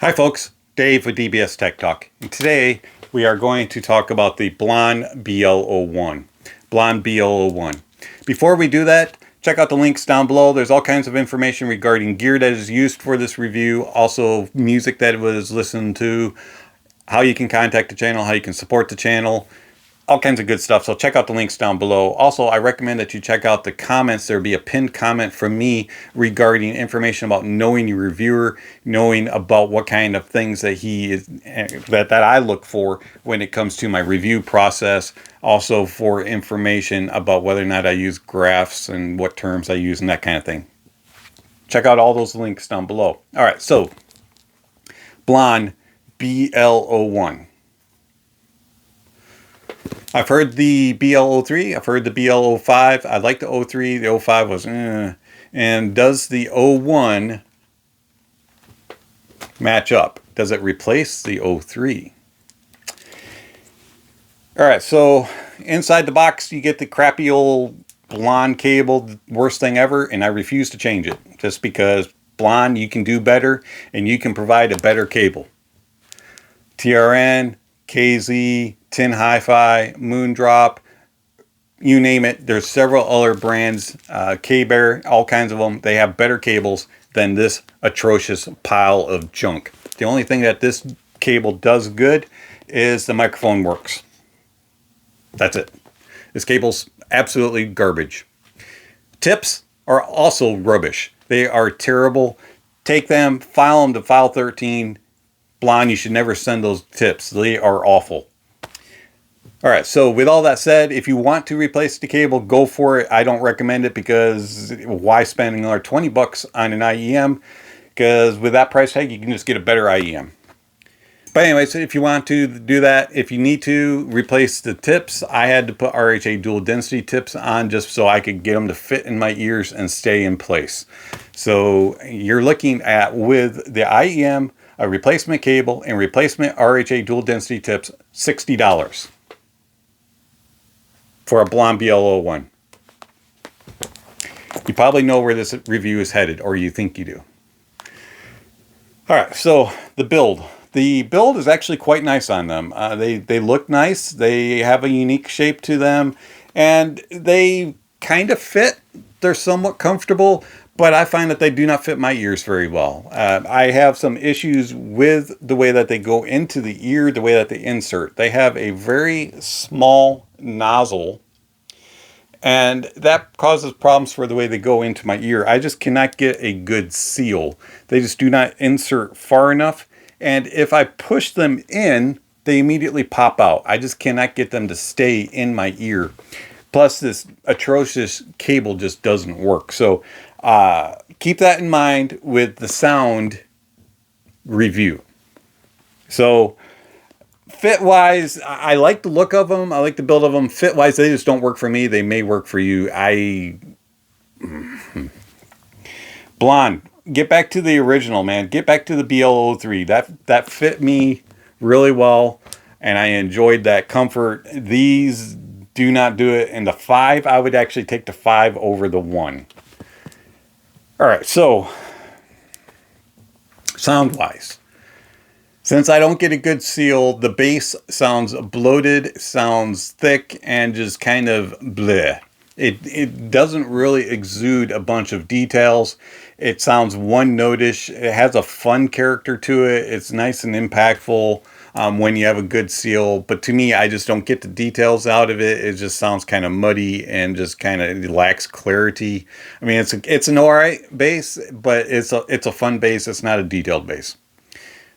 Hi folks, Dave with DBS Tech Talk. And today we are going to talk about the Blon BL-01. Blon BL-01. Before we do that, check out the links down below. There's all kinds of information regarding gear that is used for this review, also music that was listened to, how you can contact the channel, how you can support the channel, all kinds of good stuff. So check out the links down below. Also, I recommend that you check out the comments. There'll be a pinned comment from me regarding information about knowing your reviewer, knowing about what kind of things that he is that I look for when it comes to my review process. Also for information about whether or not I use graphs and what terms I use and that kind of thing. Check out all those links down below. All right, so Blon BL-01. I've heard the BL-03, I've heard the BL-05, I like the 03, the 05 was and does the 01 match up? Does it replace the 03? Alright, so inside the box you get the crappy old Blon cable, worst thing ever, and I refuse to change it. Just because Blon, you can do better, and you can provide a better cable. TRN, KZ, Tin Hi-Fi, Moondrop, you name it. There's several other brands, K-Bear, all kinds of them. They have better cables than this atrocious pile of junk. The only thing that this cable does good is the microphone works. That's it. This cable's absolutely garbage. Tips are also rubbish. They are terrible. Take them, file them to file 13. Blon, you should never send those tips. They are awful. Alright, so with all that said, if you want to replace the cable, go for it. I don't recommend it because why spend another 20 bucks on an IEM? Because with that price tag, you can just get a better IEM. But anyways, if you want to do that, if you need to replace the tips, I had to put RHA Dual Density tips on just so I could get them to fit in my ears and stay in place. So you're looking at, with the IEM, a replacement cable and replacement RHA Dual Density tips, $60 for a Blon BL-01. You probably know where this review is headed, or you think you do. Alright, so the build. The build is actually quite nice on them. They look nice, they have a unique shape to them, and they kind of fit. They're somewhat comfortable, but I find that they do not fit my ears very well. I have some issues with the way that they go into the ear, the way that they insert. They have a very small nozzle, and that causes problems for the way they go into my ear. I just cannot get a good seal. They just do not insert far enough, and if I push them in, they immediately pop out. I just cannot get them to stay in my ear. Plus, this atrocious cable just doesn't work. So keep that in mind with the sound review. So fit-wise, I like the look of them. I like the build of them. Fit-wise, they just don't work for me. They may work for you. Blon, get back to the original, man. Get back to the BL-03. That fit me really well, and I enjoyed that comfort. These do not do it. And the 5, I would actually take the 5 over the 1. Alright, so sound-wise, since I don't get a good seal, the bass sounds bloated, sounds thick, and just kind of bleh. It doesn't really exude a bunch of details. It sounds one-notish. It has a fun character to it. It's nice and impactful when you have a good seal. But to me, I just don't get the details out of it. It just sounds kind of muddy and just kind of lacks clarity. I mean, it's an alright bass, but it's a fun bass. It's not a detailed bass.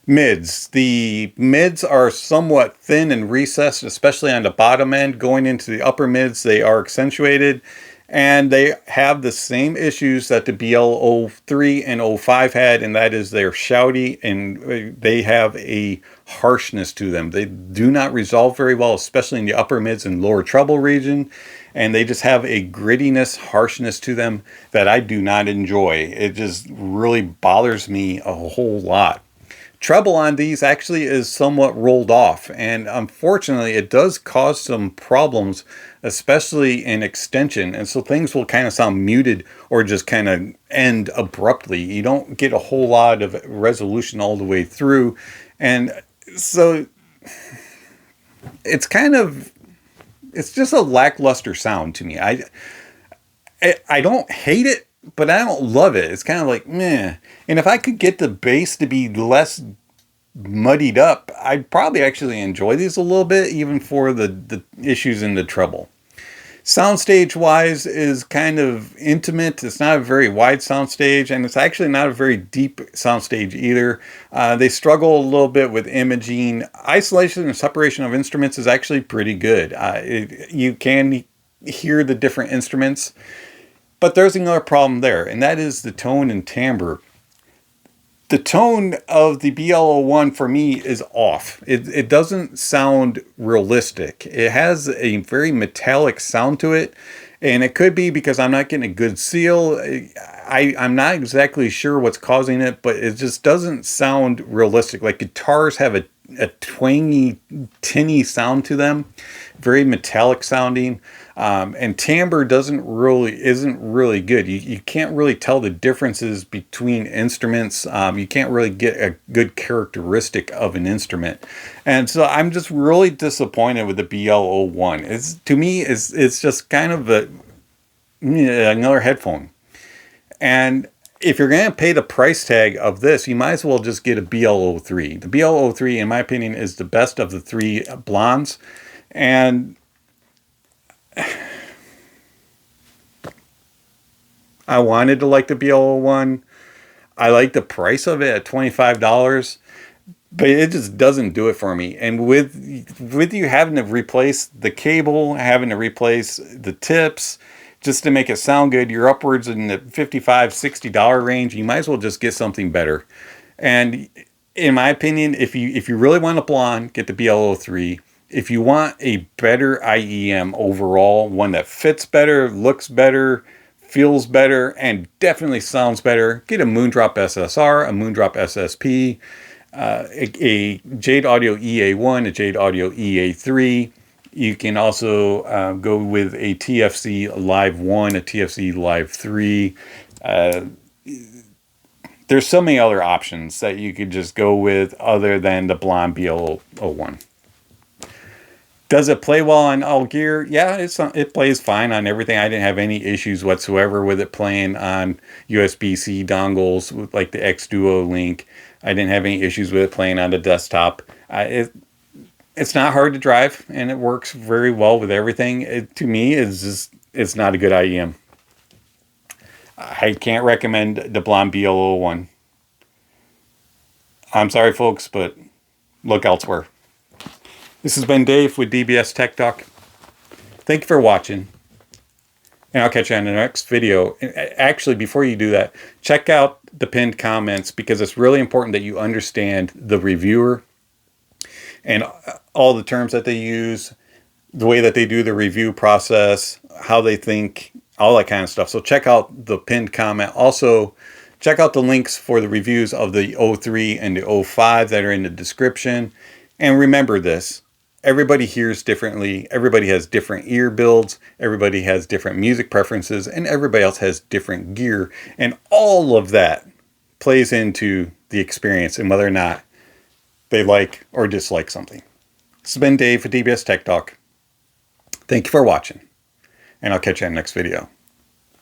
Mids. The mids are somewhat thin and recessed, especially on the bottom end. Going into the upper mids, they are accentuated, and they have the same issues that the BL-03 and 05 had, and that is they're shouty and they have a harshness to them. They do not resolve very well, especially in the upper mids and lower treble region, and they just have a grittiness, harshness to them that I do not enjoy. It just really bothers me a whole lot. Treble on these actually is somewhat rolled off, and unfortunately it does cause some problems, especially in extension, and so things will kind of sound muted or just kind of end abruptly. You don't get a whole lot of resolution all the way through, and so it's kind of, it's just a lackluster sound to me. I don't hate it, but I don't love it. It's kind of like meh. And if I could get the bass to be less muddied up, I'd probably actually enjoy these a little bit, even for the issues in the treble. Soundstage wise is kind of intimate. It's not a very wide soundstage, and it's actually not a very deep soundstage either. They struggle a little bit with imaging. Isolation and separation of instruments is actually pretty good. You can hear the different instruments, but there's another problem there, and that is the tone and timbre. The tone of the BL-01 for me is off. It doesn't sound realistic. It has a very metallic sound to it, and it could be because I'm not getting a good seal. I'm not exactly sure what's causing it, but it just doesn't sound realistic. Like guitars have a twangy, tinny sound to them, very metallic sounding. And timbre isn't really good. You can't really tell the differences between instruments. You can't really get a good characteristic of an instrument. And so I'm just really disappointed with the BL-01. To me, it's just kind of another headphone. And if you're going to pay the price tag of this, you might as well just get a BL-03. The BL-03, in my opinion, is the best of the three Blons. And I wanted to like the BL-01. I like the price of it at $25, but it just doesn't do it for me. And with you having to replace the cable, having to replace the tips, just to make it sound good, you're upwards in the $55, $60 range. You might as well just get something better. And in my opinion, if you really want a Blon, get the BL-03. If you want a better IEM overall, one that fits better, looks better, feels better, and definitely sounds better, get a Moondrop SSR, a Moondrop SSP, a Jade Audio EA1, a Jade Audio EA3. You can also go with a TFC Live 1, a TFC Live 3. There's so many other options that you could just go with other than the Blon BL-01. Does it play well on all gear? Yeah, it plays fine on everything. I didn't have any issues whatsoever with it playing on USB-C dongles with like the X Duo Link. I didn't have any issues with it playing on the desktop. It's not hard to drive, and it works very well with everything. To me, it's not a good IEM. I can't recommend the Blon BL-01. I'm sorry, folks, but look elsewhere. This has been Dave with DBS Tech Talk. Thank you for watching, and I'll catch you on the next video. Actually, before you do that, check out the pinned comments, because it's really important that you understand the reviewer and all the terms that they use, the way that they do the review process, how they think, all that kind of stuff. So check out the pinned comment. Also, check out the links for the reviews of the 03 and the 05 that are in the description. And remember this, everybody hears differently. Everybody has different ear builds. Everybody has different music preferences, and everybody else has different gear. And all of that plays into the experience and whether or not they like or dislike something. This has been Dave for DBS Tech Talk. Thank you for watching, and I'll catch you in the next video.